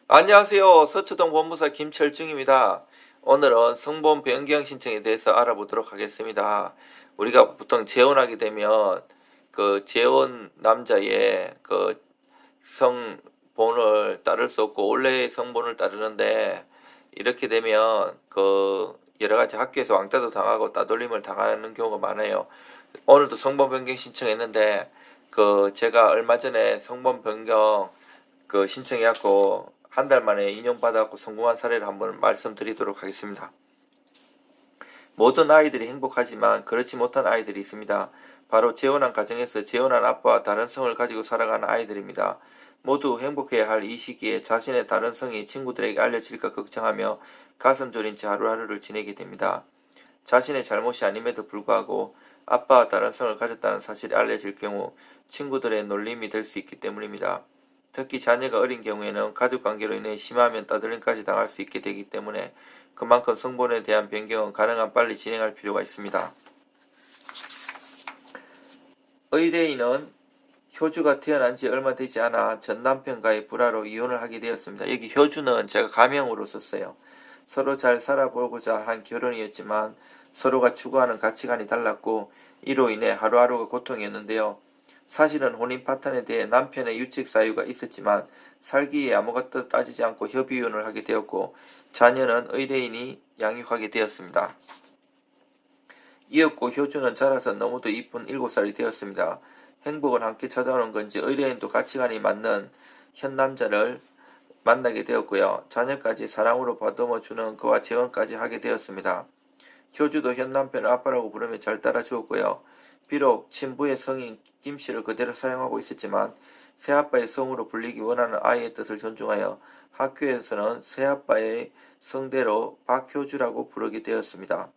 안녕하세요. 서초동 본부사 김철중입니다. 오늘은 성본 변경 신청에 대해서 알아보도록 하겠습니다. 우리가 보통 재혼하게 되면 그 재혼 남자의 그 성본을 따를 수 없고 원래의 성본을 따르는데, 이렇게 되면 그 여러 가지 학교에서 왕따도 당하고 따돌림을 당하는 경우가 많아요. 오늘도 성본 변경 신청했는데, 제가 얼마 전에 성본 변경 신청해갖고 한 달 만에 인용받아갖고 성공한 사례를 한번 말씀드리도록 하겠습니다. 모든 아이들이 행복하지만 그렇지 못한 아이들이 있습니다. 바로 재혼한 가정에서 재혼한 아빠와 다른 성을 가지고 살아가는 아이들입니다. 모두 행복해야 할 이 시기에 자신의 다른 성이 친구들에게 알려질까 걱정하며 가슴 졸인 채 하루하루를 지내게 됩니다. 자신의 잘못이 아님에도 불구하고 아빠와 다른 성을 가졌다는 사실이 알려질 경우 친구들의 놀림이 될 수 있기 때문입니다. 특히 자녀가 어린 경우에는 가족관계로 인해 심하면 따돌림까지 당할 수 있게 되기 때문에 그만큼 성본에 대한 변경은 가능한 빨리 진행할 필요가 있습니다. 의대인은 효주가 태어난 지 얼마 되지 않아 전 남편과의 불화로 이혼을 하게 되었습니다. 여기 효주는 제가 가명으로 썼어요. 서로 잘 살아보고자 한 결혼이었지만 서로가 추구하는 가치관이 달랐고 이로 인해 하루하루가 고통이었는데요. 사실은 혼인 파탄에 대해 남편의 유책 사유가 있었지만 살기에 아무것도 따지지 않고 협의혼을 하게 되었고 자녀는 의대인이 양육하게 되었습니다. 이었고 효주는 자라서 너무도 이쁜 7살이 되었습니다. 행복은 함께 찾아오는 건지 의대인도 가치관이 맞는 현 남자를 만나게 되었고요. 자녀까지 사랑으로 보듬어주는 그와 재혼까지 하게 되었습니다. 효주도 현 남편을 아빠라고 부르며 잘 따라주었고요. 비록 친부의 성인 김씨를 그대로 사용하고 있었지만 새아빠의 성으로 불리기 원하는 아이의 뜻을 존중하여 학교에서는 새아빠의 성대로 박효주라고 부르게 되었습니다.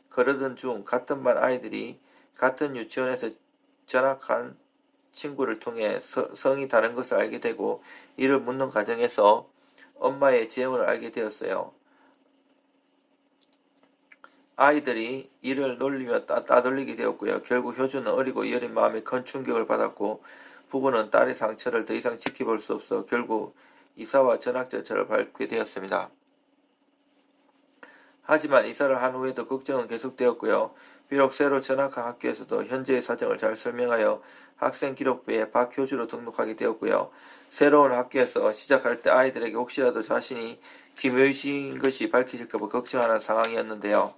그러던 중 같은 반 아이들이 같은 유치원에서 전학한 친구를 통해 성이 다른 것을 알게 되고 이를 묻는 과정에서 엄마의 재혼을 알게 되었어요. 아이들이 이를 놀리며 따돌리게 되었고요. 결국 효주는 어리고 여린 마음에 큰 충격을 받았고 부부는 딸의 상처를 더 이상 지켜볼 수 없어 결국 이사와 전학 절차를 밟게 되었습니다. 하지만 이사를 한 후에도 걱정은 계속되었고요. 비록 새로 전학한 학교에서도 현재의 사정을 잘 설명하여 학생 기록부에 박효주로 등록하게 되었고요. 새로운 학교에서 시작할 때 아이들에게 혹시라도 자신이 김효주인 것이 밝혀질까봐 걱정하는 상황이었는데요.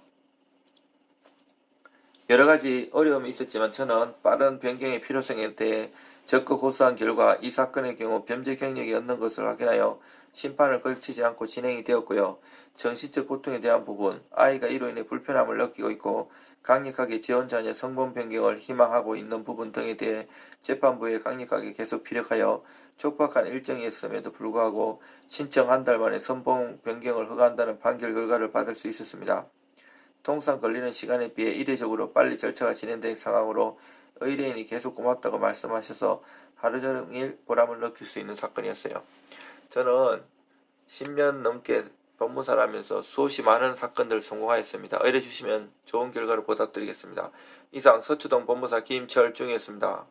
여러가지 어려움이 있었지만 저는 빠른 변경의 필요성에 대해 적극 호소한 결과 이 사건의 경우 범죄 경력이 없는 것을 확인하여 심판을 걸치지 않고 진행이 되었고요. 정신적 고통에 대한 부분, 아이가 이로 인해 불편함을 느끼고 있고 강력하게 재혼자녀 성본 변경을 희망하고 있는 부분 등에 대해 재판부에 강력하게 계속 피력하여 촉박한 일정이었음에도 불구하고 신청 한 달 만에 성본 변경을 허가한다는 판결 결과를 받을 수 있었습니다. 통상 걸리는 시간에 비해 이례적으로 빨리 절차가 진행된 상황으로 의뢰인이 계속 고맙다고 말씀하셔서 하루 종일 보람을 느낄 수 있는 사건이었어요. 저는 10년 넘게 법무사를 하면서 수없이 많은 사건들을 성공하였습니다. 의뢰 주시면 좋은 결과를 보답드리겠습니다. 이상 서초동 법무사 김철중이었습니다.